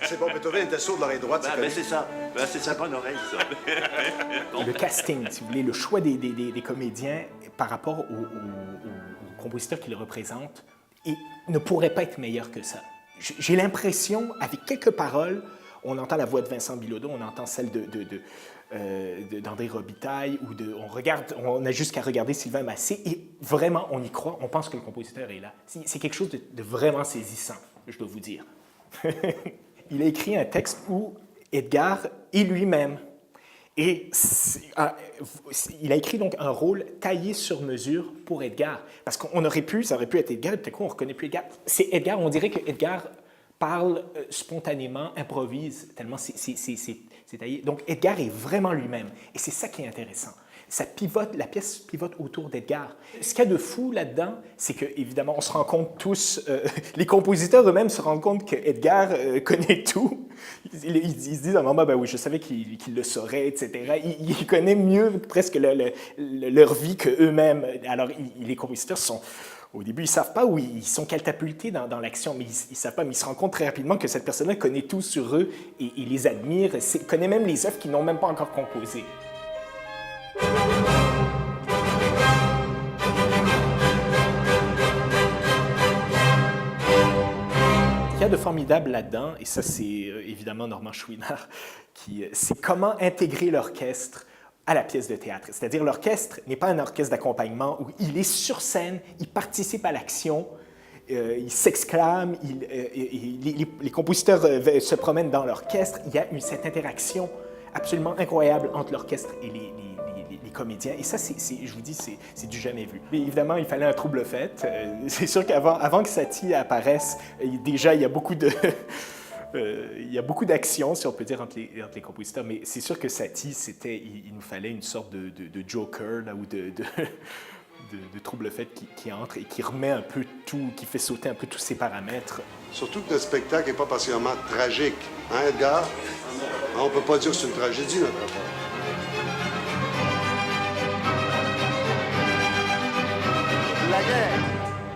C'est bon, Beethoven était sourd de l'oreille droite, c'est Ben, c'est ça. Ben, c'est sa bonne oreille, ça. Le casting, si vous voulez, le choix des comédiens par rapport aux compositeurs qui le représentent ne pourrait pas être meilleur que ça. J'ai l'impression, avec quelques paroles, on entend la voix de Vincent Bilodeau, on entend celle d'André Robitaille, on a juste qu'à regarder Sylvain Massé, et vraiment, on y croit, on pense que le compositeur est là. C'est quelque chose de vraiment saisissant, je dois vous dire. Il a écrit un texte où Edgar est lui-même. Et il a écrit donc un rôle taillé sur mesure pour Edgar. Parce qu'on aurait pu, ça aurait pu être Edgar, et peut-être qu'on ne reconnaît plus Edgar. C'est Edgar, on dirait que Edgar parle spontanément, improvise, tellement c'est taillé. Donc Edgar est vraiment lui-même. Et c'est ça qui est intéressant. La pièce pivote autour d'Edgar. Ce qu'il y a de fou là-dedans, c'est qu'évidemment, on se rend compte tous, les compositeurs eux-mêmes se rendent compte qu'Edgar connaît tout. Ils se disent à un moment, ben oui, je savais qu'il le saurait, etc. Il connaît mieux presque leur vie qu'eux-mêmes. Alors, les compositeurs sont... Au début, ils ne savent pas où ils sont catapultés dans l'action, mais ils ne savent pas, mais ils se rendent compte très rapidement que cette personne-là connaît tout sur eux et les admire, connaît même les œuvres qu'ils n'ont même pas encore composées. Ce qu'il y a de formidable là-dedans, et ça c'est évidemment Normand Chouinard, c'est comment intégrer l'orchestre à la pièce de théâtre. C'est-à-dire l'orchestre n'est pas un orchestre d'accompagnement où il est sur scène, il participe à l'action, il s'exclame, les compositeurs se promènent dans l'orchestre, il y a cette interaction absolument incroyable entre l'orchestre et les comédiens. Et ça, je vous dis, c'est du jamais vu. Mais évidemment, il fallait un trouble fait. C'est sûr qu'avant que Satie apparaisse, déjà, il y a beaucoup d'action, si on peut dire, entre les compositeurs. Mais c'est sûr que Satie, il nous fallait une sorte de joker là, ou de trouble fait qui entre et qui remet un peu tout, qui fait sauter un peu tous ses paramètres. Surtout que notre spectacle n'est pas particulièrement tragique. Hein, Edgar? On ne peut pas dire que c'est une tragédie, notre affaire. La guerre.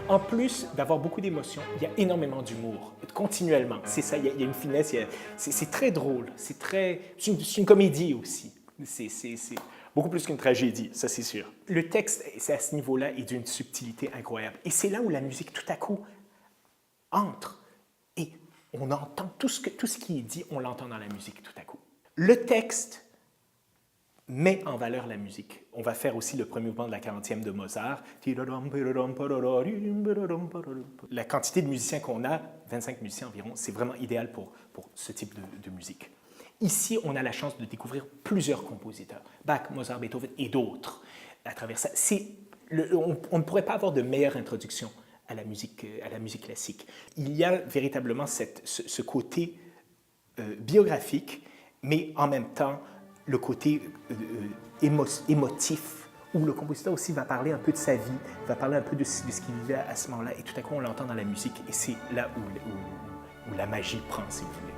En plus d'avoir beaucoup d'émotions, il y a énormément d'humour, continuellement. C'est ça, il y a une finesse, c'est très drôle, c'est une comédie aussi. C'est beaucoup plus qu'une tragédie, ça c'est sûr. Le texte, à ce niveau-là, est d'une subtilité incroyable. Et c'est là où la musique, tout à coup, entre. Et on entend tout ce qui est dit, on l'entend dans la musique tout à coup. Le texte met en valeur la musique. On va faire aussi le premier mouvement de la 40e de Mozart. La quantité de musiciens qu'on a, 25 musiciens environ, c'est vraiment idéal pour ce type de musique. Ici, on a la chance de découvrir plusieurs compositeurs, Bach, Mozart, Beethoven et d'autres. À travers ça, on ne pourrait pas avoir de meilleure introduction à la musique classique. Il y a véritablement ce côté biographique, mais en même temps, le côté émotif, où le compositeur aussi va parler un peu de sa vie, va parler un peu de ce qu'il vivait à ce moment-là, et tout à coup, on l'entend dans la musique, et c'est là où la magie prend, si vous voulez.